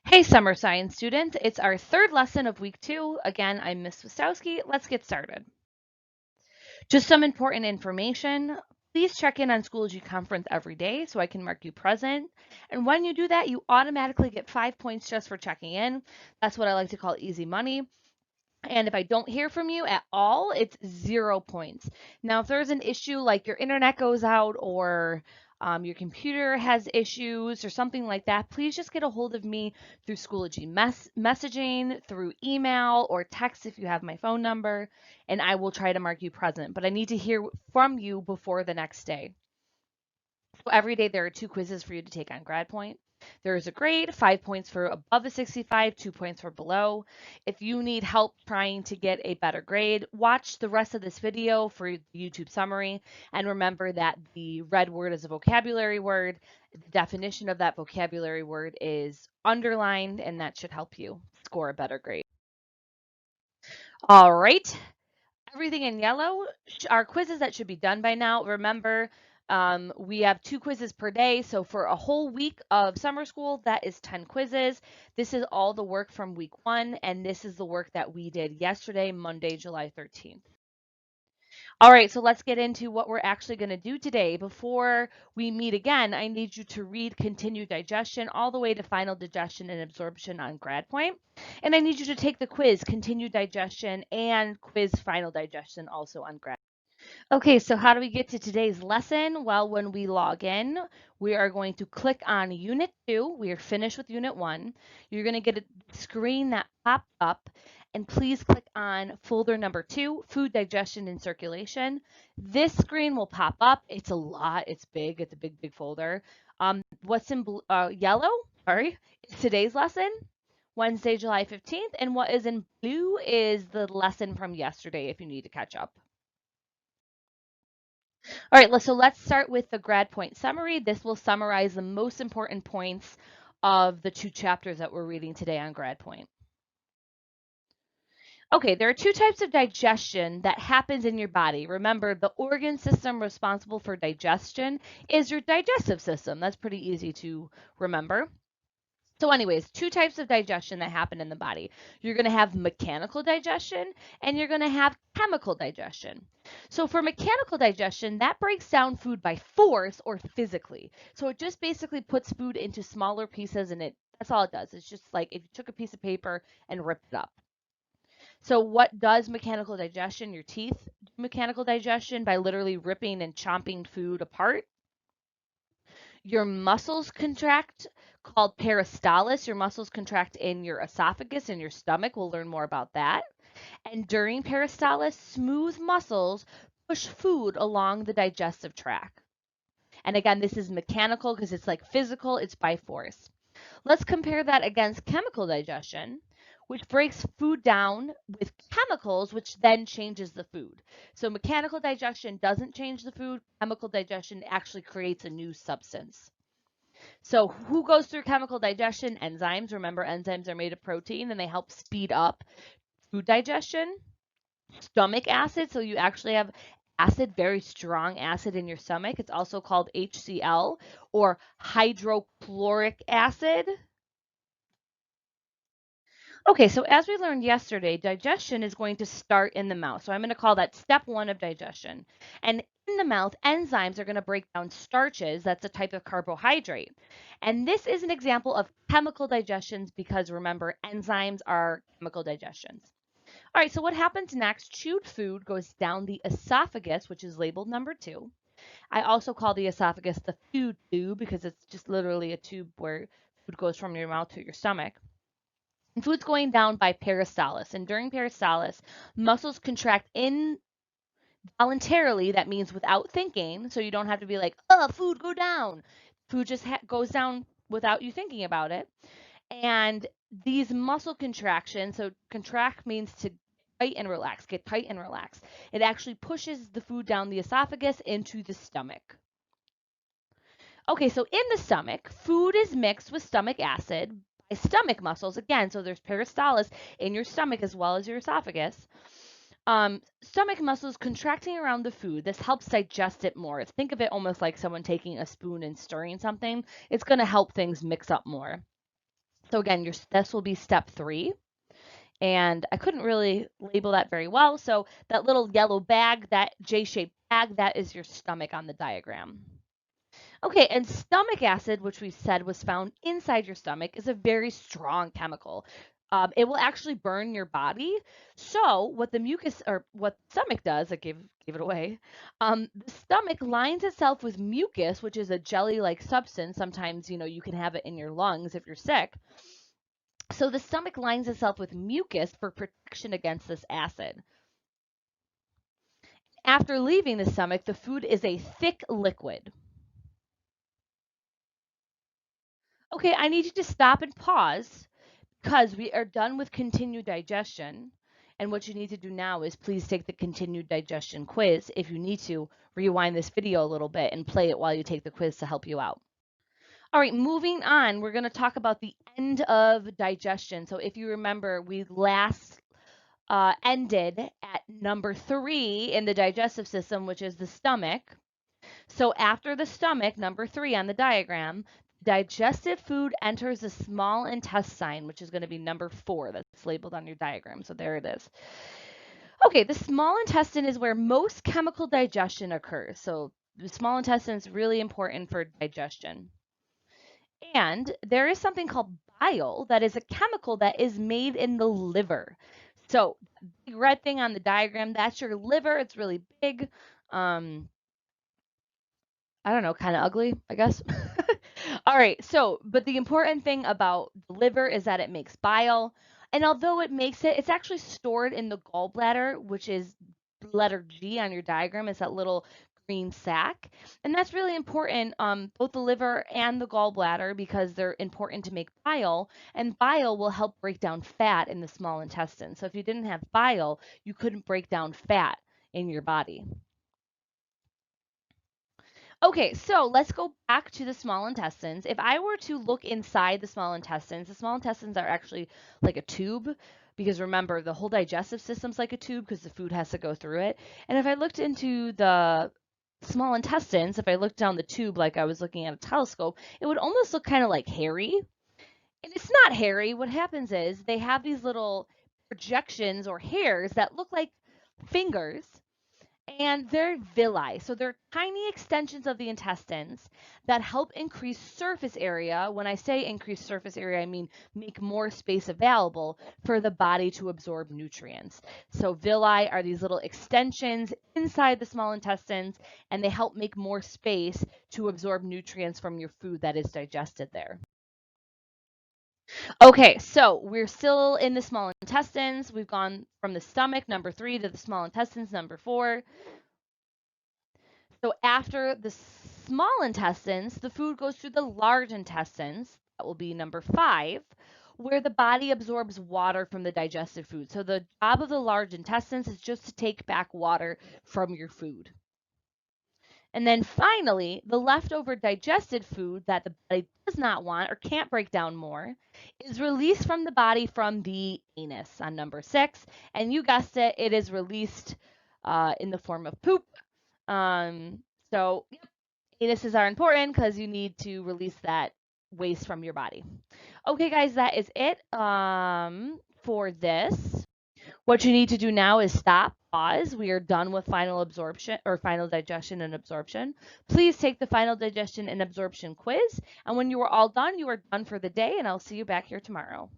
Hey, summer science students. It's our third lesson of week 2. Again, I'm Miss Wastowski. Let's get started. Just some important information. Please check in on Schoology Conference every day so I can mark you present. And when you do that, you automatically get 5 points just for checking in. That's what I like to call easy money. And if I don't hear from you at all, it's 0 points. Now, if there's an issue like your internet goes out or your computer has issues or something like that, please just get a hold of me through Schoology messaging, through email, or text if you have my phone number, and I will try to mark you present. But I need to hear from you before the next day. So every day there are 2 quizzes for you to take on GradPoint. There is a grade, 5 points for above a 65, 2 points for below. If you need help trying to get a better grade, watch the rest of this video for the YouTube summary. And remember that the red word is a vocabulary word. The definition of that vocabulary word is underlined, and that should help you score a better grade. All right. Everything in yellow are quizzes that should be done by now. Remember, we have 2 quizzes per day. So for a whole week of summer school, that is 10 quizzes. This is all the work from week 1, and this is the work that we did yesterday, Monday, July 13th. All right, so let's get into what we're actually going to do today. Before we meet again, I need you to read Continued Digestion all the way to Final Digestion and Absorption on GradPoint. And I need you to take the quiz, Continued Digestion, and quiz Final Digestion also on Grad. Okay, so how do we get to today's lesson? Well, when we log in, we are going to click on Unit 2. We are finished with Unit 1. You're going to get a screen that pops up, and please click on folder number 2, Food Digestion and Circulation. This screen will pop up. It's a lot. It's big. It's a big, big folder. What's in yellow, sorry, is today's lesson, Wednesday, July 15th, and what is in blue is the lesson from yesterday if you need to catch up. All right, so let's start with the grad point summary. This will summarize the most important points of the 2 chapters that we're reading today on grad point. Okay, there are 2 types of digestion that happens in your body. Remember, the organ system responsible for digestion is your digestive system. That's pretty easy to remember. So anyways, 2 types of digestion that happen in the body. You're going to have mechanical digestion and you're going to have chemical digestion. So for mechanical digestion, that breaks down food by force or physically. So it just basically puts food into smaller pieces and that's all it does. It's just like if you took a piece of paper and ripped it up. So what does mechanical digestion? Your teeth do mechanical digestion by literally ripping and chomping food apart. Your muscles contract, called peristalsis. Your muscles contract in your esophagus and your stomach. We'll learn more about that. And during peristalsis, smooth muscles push food along the digestive tract. And again, this is mechanical because it's like physical, it's by force. Let's compare that against chemical digestion, which breaks food down with chemicals, which then changes the food. So mechanical digestion doesn't change the food. Chemical digestion actually creates a new substance. So who goes through chemical digestion? Enzymes. Remember, enzymes are made of protein and they help speed up food digestion. Stomach acid. So you actually have acid, very strong acid in your stomach. It's also called HCl or hydrochloric acid. Okay, so as we learned yesterday, digestion is going to start in the mouth. So I'm going to call that step 1 of digestion. And in the mouth, enzymes are going to break down starches. That's a type of carbohydrate. And this is an example of chemical digestions because remember, enzymes are chemical digestions. All right, so what happens next? Chewed food goes down the esophagus, which is labeled number 2. I also call the esophagus the food tube because it's just literally a tube where food goes from your mouth to your stomach. And food's going down by peristalsis. And during peristalsis, muscles contract involuntarily. That means without thinking. So you don't have to be like, oh, food, go down. Food just goes down without you thinking about it. And these muscle contractions, so contract means to tight and relax, get tight and relax. It actually pushes the food down the esophagus into the stomach. Okay, so in the stomach, food is mixed with stomach acid by stomach muscles. Again, so there's peristalsis in your stomach as well as your esophagus. Stomach muscles contracting around the food. This helps digest it more. Think of it almost like someone taking a spoon and stirring something. It's going to help things mix up more. So again, this will be step 3. And I couldn't really label that very well. So that little yellow bag, that J-shaped bag, that is your stomach on the diagram. Okay, and stomach acid, which we said was found inside your stomach, is a very strong chemical. It will actually burn your body. So what the mucus or what the stomach does, I gave it away. The stomach lines itself with mucus, which is a jelly-like substance. Sometimes, you can have it in your lungs if you're sick. So the stomach lines itself with mucus for protection against this acid. After leaving the stomach, the food is a thick liquid. Okay, I need you to stop and pause because we are done with continued digestion. And what you need to do now is please take the continued digestion quiz. If you need to, rewind this video a little bit and play it while you take the quiz to help you out. All right, moving on, we're going to talk about the end of digestion. So if you remember, we last ended at number 3 in the digestive system, which is the stomach. So after the stomach, number 3 on the diagram, digested food enters the small intestine, which is going to be number 4. That's labeled on your diagram. So there it is. Okay, the small intestine is where most chemical digestion occurs. So the small intestine is really important for digestion. And there is something called bile that is a chemical that is made in the liver. So the big red thing on the diagram, that's your liver. It's really big. I don't know, kind of ugly, I guess. All right, so, but the important thing about the liver is that it makes bile. And although it makes it, it's actually stored in the gallbladder, which is letter G on your diagram. It's that little green sac. And that's really important, both the liver and the gallbladder, because they're important to make bile. And bile will help break down fat in the small intestine. So if you didn't have bile, you couldn't break down fat in your body. Okay, so let's go back to the small intestines. If I were to look inside the small intestines are actually like a tube because remember, the whole digestive system's like a tube because the food has to go through it. And if I looked into the small intestines, if I looked down the tube like I was looking at a telescope, it would almost look kind of like hairy. And it's not hairy. What happens is they have these little projections or hairs that look like fingers and they're villi. So they're tiny extensions of the intestines that help increase surface area. When I say increase surface area, I mean make more space available for the body to absorb nutrients. So villi are these little extensions inside the small intestines, and they help make more space to absorb nutrients from your food that is digested there. Okay, so we're still in the small intestines. We've gone from the stomach, number 3, to the small intestines, number 4. So after the small intestines, the food goes through the large intestines. That will be number 5, where the body absorbs water from the digested food. So the job of the large intestines is just to take back water from your food. And then finally, the leftover digested food that the body does not want or can't break down more is released from the body from the anus on number 6. And you guessed it, it is released in the form of poop. So yep, anuses are important because you need to release that waste from your body. Okay, guys, that is it for this. What you need to do now is stop, pause. We are done with final absorption or final digestion and absorption. Please take the final digestion and absorption quiz. And when you are all done, you are done for the day, and I'll see you back here tomorrow.